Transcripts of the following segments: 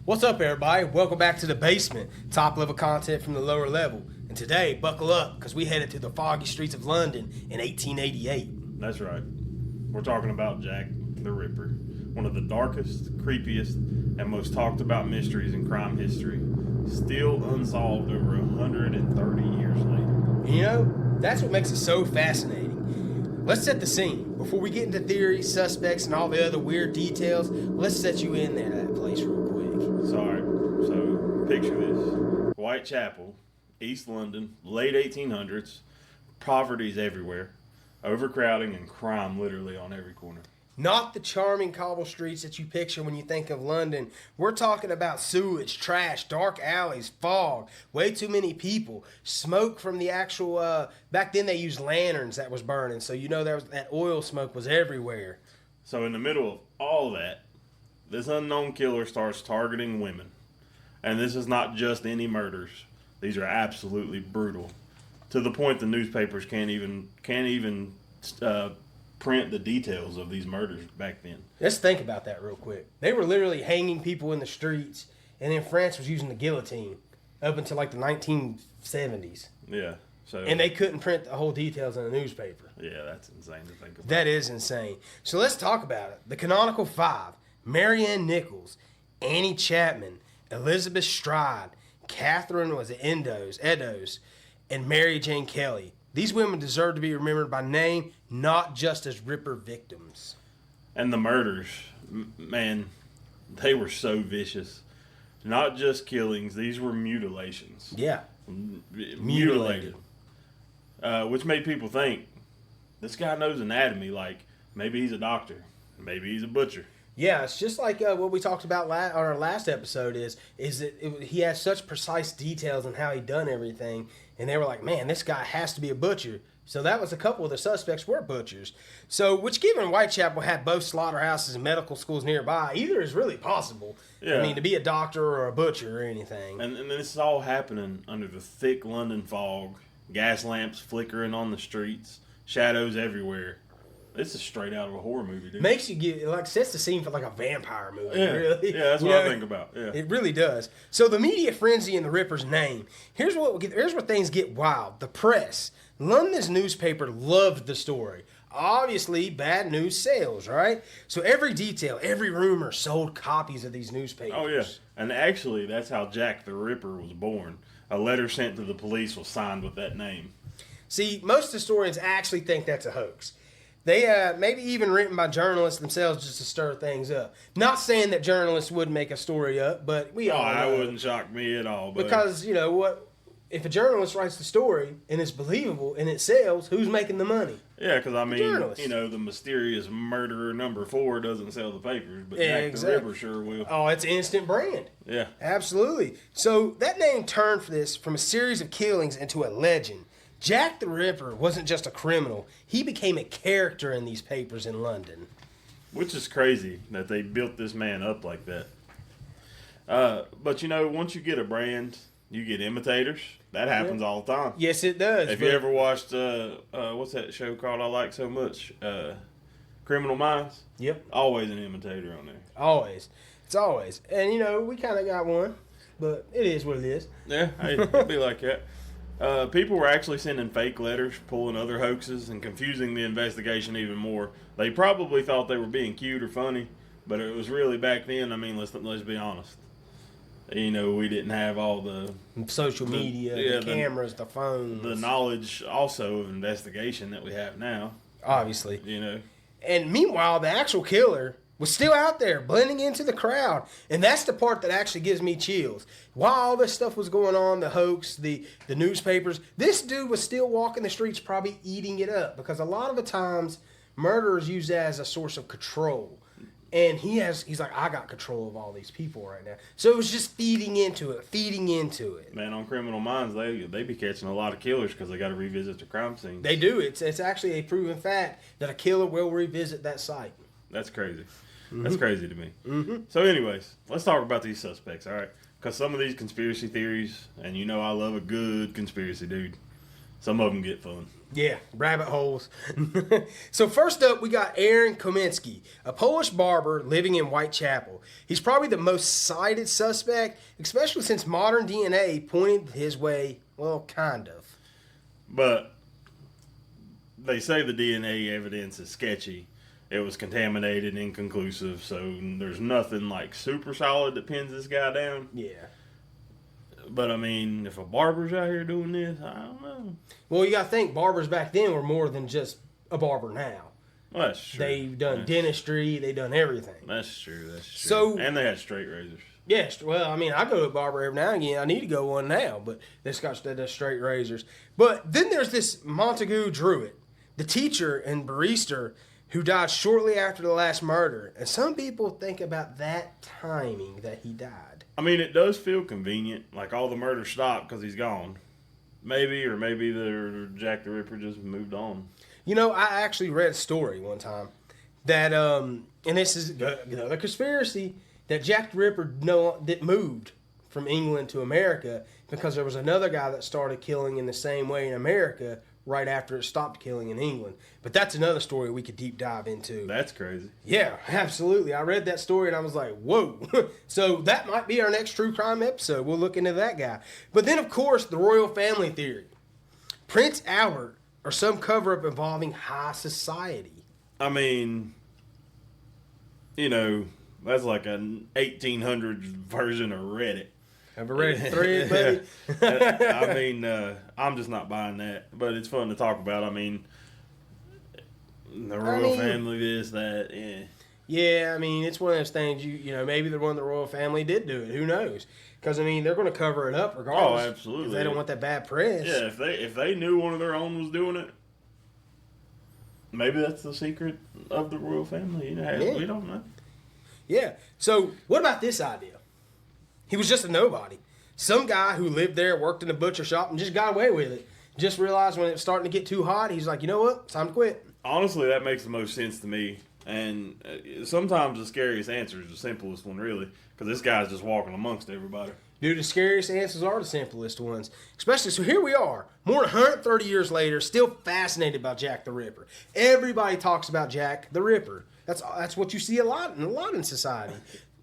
What's up, everybody? Welcome back to the basement, top level content from the lower level. And today, buckle up, because we headed to the foggy streets of London in 1888. That's right. We're talking about Jack the Ripper, one of the darkest, creepiest, and most talked about mysteries in crime history, still unsolved over 130 years later. You know, that's what makes it so fascinating. Let's set the scene. Before we get into theories, suspects, and all the other weird details, let's set you in there, that place real quick. Sorry. So, picture this. Whitechapel, East London, late 1800s, poverty's everywhere, overcrowding and crime literally on every corner. Not the charming cobble streets that you picture when you think of London. We're talking about sewage, trash, dark alleys, fog, way too many people, smoke from the actual, back then they used lanterns that was burning, so you know that oil smoke was everywhere. So in the middle of all that, this unknown killer starts targeting women. And this is not just any murders. These are absolutely brutal. To the point the newspapers can't even print the details of these murders back then. Let's think about that real quick. They were literally hanging people in the streets, and then France was using the guillotine up until like the 1970s. Yeah. So. And they couldn't print the whole details in the newspaper. Yeah, that's insane to think about. That is insane. So let's talk about it. The Canonical Five: Marianne Nichols, Annie Chapman, Elizabeth Stride, Catherine Eddowes, and Mary Jane Kelly. These women deserve to be remembered by name, not just as Ripper victims. And the murders, man, they were so vicious. Not just killings, these were mutilations. Yeah. Mutilated. Which made people think, this guy knows anatomy, like maybe he's a doctor, maybe he's a butcher. Yeah, it's just like what we talked about on our last episode is that he has such precise details on how he done everything, and they were like, man, this guy has to be a butcher. So that was a couple of the suspects were butchers. So, which given Whitechapel had both slaughterhouses and medical schools nearby, either is really possible. Yeah. I mean, to be a doctor or a butcher or anything. And this is all happening under the thick London fog, gas lamps flickering on the streets, shadows everywhere. This is straight out of a horror movie, dude. Makes you sets the scene for like a vampire movie, yeah. really. Yeah, that's what I think about. Yeah. It really does. So the media frenzy in the Ripper's name. Here's where things get wild. The press. London's newspaper loved the story. Obviously, bad news sells, right? So every detail, every rumor sold copies of these newspapers. Oh, yeah. And actually, that's how Jack the Ripper was born. A letter sent to the police was signed with that name. See, most historians actually think that's a hoax. They maybe even written by journalists themselves just to stir things up. Not saying that journalists would make a story up, but we all know. That wouldn't shock me at all. Because, you know, what? If a journalist writes the story and it's believable and it sells, who's making the money? Yeah, because, I mean, you know, the mysterious murderer number 4 doesn't sell the papers, but yeah, Jack the Ripper sure will. Oh, it's instant brand. Yeah. Absolutely. So that name turned from a series of killings into a legend. Jack the Ripper wasn't just a criminal. He became a character in these papers in London. Which is crazy that they built this man up like that. But, you know, once you get a brand, you get imitators. That happens all the time. Yes, it does. Have you ever watched, what's that show called I like so much? Criminal Minds? Yep. Always an imitator on there. Always. It's always. And, you know, we kind of got one, but it is what it is. Yeah, hey, it'd be like that. People were actually sending fake letters, pulling other hoaxes, and confusing the investigation even more. They probably thought they were being cute or funny, but it was really back then. I mean, let's be honest. You know, we didn't have all the social media, the cameras, the phones, the knowledge also of investigation that we have now. Obviously, you know. And meanwhile, the actual killer was still out there, blending into the crowd. And that's the part that actually gives me chills. While all this stuff was going on, the hoax, the newspapers, this dude was still walking the streets probably eating it up. Because a lot of the times, murderers use that as a source of control. And he's like, I got control of all these people right now. So it was just feeding into it. Man, on Criminal Minds, they be catching a lot of killers because they got to revisit the crime scene. They do. It's actually a proven fact that a killer will revisit that site. That's crazy. Mm-hmm. That's crazy to me. Mm-hmm. So anyways, let's talk about these suspects, all right? Because some of these conspiracy theories, and you know I love a good conspiracy, dude. Some of them get fun. Yeah, rabbit holes. So first up, we got Aaron Kominski, a Polish barber living in Whitechapel. He's probably the most cited suspect, especially since modern DNA pointed his way, well, kind of. But they say the DNA evidence is sketchy. It was contaminated, inconclusive, so there's nothing like super solid that pins this guy down. Yeah. But I mean, if a barber's out here doing this, I don't know. Well, you got to think barbers back then were more than just a barber now. Well, that's true. They've done dentistry. They've done everything. That's true. That's true. So, and they had straight razors. Yes, well, I mean, I go to a barber every now and again. I need to go one now, but this got the straight razors. But then there's this Montague Druitt, the teacher and barrister who died shortly after the last murder. And some people think about that timing that he died. I mean, it does feel convenient, like all the murder stopped because he's gone. Maybe the Jack the Ripper just moved on. You know, I actually read a story one time that, and this is another conspiracy, that Jack the Ripper that moved from England to America because there was another guy that started killing in the same way in America right after it stopped killing in England. But that's another story we could deep dive into. That's crazy. Yeah, absolutely. I read that story and I was like, whoa. So that might be our next true crime episode. We'll look into that guy. But then, of course, the royal family theory. Prince Albert or some cover-up involving high society. I mean, you know, that's like an 1800s version of Reddit. Have a Reddit thread, buddy? I mean, I'm just not buying that. But it's fun to talk about. I mean, the royal family, this, that, yeah. Yeah, I mean, it's one of those things, you know, maybe the one of the royal family did do it. Who knows? Because, I mean, they're going to cover it up regardless. Oh, absolutely. Because they don't want that bad press. Yeah, if they knew one of their own was doing it, maybe that's the secret of the royal family. You know, we don't know. Yeah. So, what about this idea? He was just a nobody. Some guy who lived there, worked in a butcher shop, and just got away with it. Just realized when it was starting to get too hot, he's like, you know what? It's time to quit. Honestly, that makes the most sense to me. And sometimes the scariest answer is the simplest one, really. Because this guy's just walking amongst everybody. Dude, the scariest answers are the simplest ones. Especially, so here we are, more than 130 years later, still fascinated by Jack the Ripper. Everybody talks about Jack the Ripper. That's what you see a lot in society.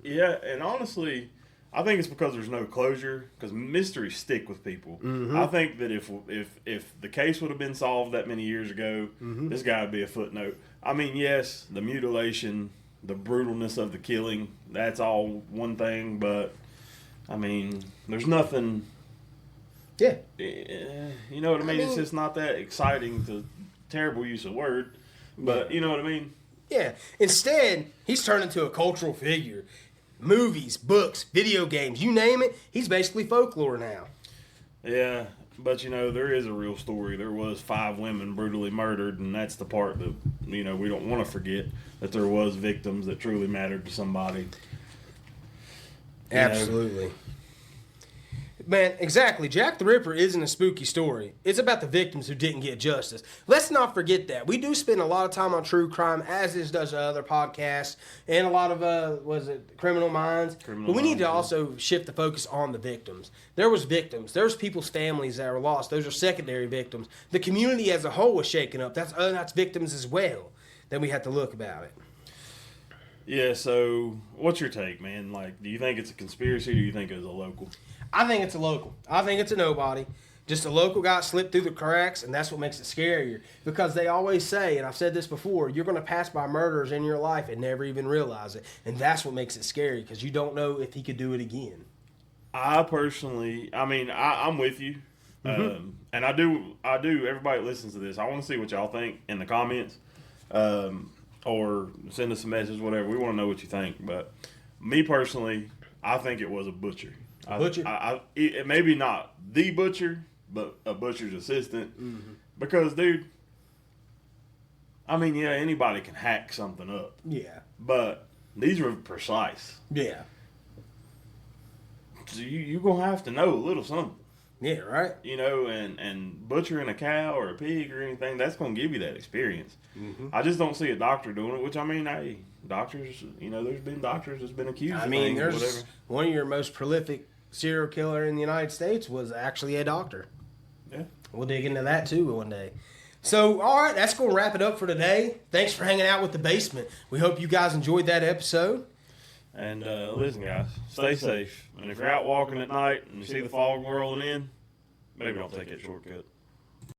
Yeah, and honestly, I think it's because there's no closure, because mysteries stick with people. Mm-hmm. I think that if the case would have been solved that many years ago, this guy would be a footnote. I mean, yes, the mutilation, the brutalness of the killing, that's all one thing, but, I mean, there's nothing... Yeah. You know what I mean? It's just not that exciting, to terrible use of word, but you know what I mean? Yeah. Instead, he's turned into a cultural figure. Movies, books, video games, you name it, he's basically folklore now. Yeah, but you know, there is a real story. There was 5 women brutally murdered, and that's the part that, you know, we don't want to forget, that there was victims that truly mattered to somebody. Absolutely. Man, exactly. Jack the Ripper isn't a spooky story. It's about the victims who didn't get justice. Let's not forget that. We do spend a lot of time on true crime, as does other podcasts, and a lot of, Criminal Minds. But we need to also shift the focus on the victims. There was victims. There's people's families that were lost. Those are secondary victims. The community as a whole was shaken up. That's victims as well. Then we have to look about it. Yeah, so what's your take, man? Like, do you think it's a conspiracy, or do you think it was a local? I think it's a local. I think it's a nobody. Just a local guy slipped through the cracks, and that's what makes it scarier. Because they always say, and I've said this before, you're going to pass by murderers in your life and never even realize it. And that's what makes it scary, because you don't know if he could do it again. I personally, I'm with you. Mm-hmm. And I do, everybody that listens to this, I want to see what y'all think in the comments. Or send us a message, whatever. We want to know what you think. But me personally, I think it was a butcher. Butcher? It maybe not the butcher, but a butcher's assistant. Mm-hmm. Because, dude, I mean, yeah, anybody can hack something up. Yeah. But these were precise. Yeah. So you're going to have to know a little something. Yeah, right? You know, and butchering a cow or a pig or anything, that's going to give you that experience. Mm-hmm. I just don't see a doctor doing it, which, I mean, hey, doctors, you know, there's been doctors that's been accused of things, there's whatever. One of your most prolific serial killer in the United States was actually a doctor. Yeah. We'll dig into that too one day. So, all right, that's going to wrap it up for today. Thanks for hanging out with the basement. We hope you guys enjoyed that episode. And listen, guys, stay safe. And if you're out walking at night and you see the fog rolling in, maybe don't take that shortcut.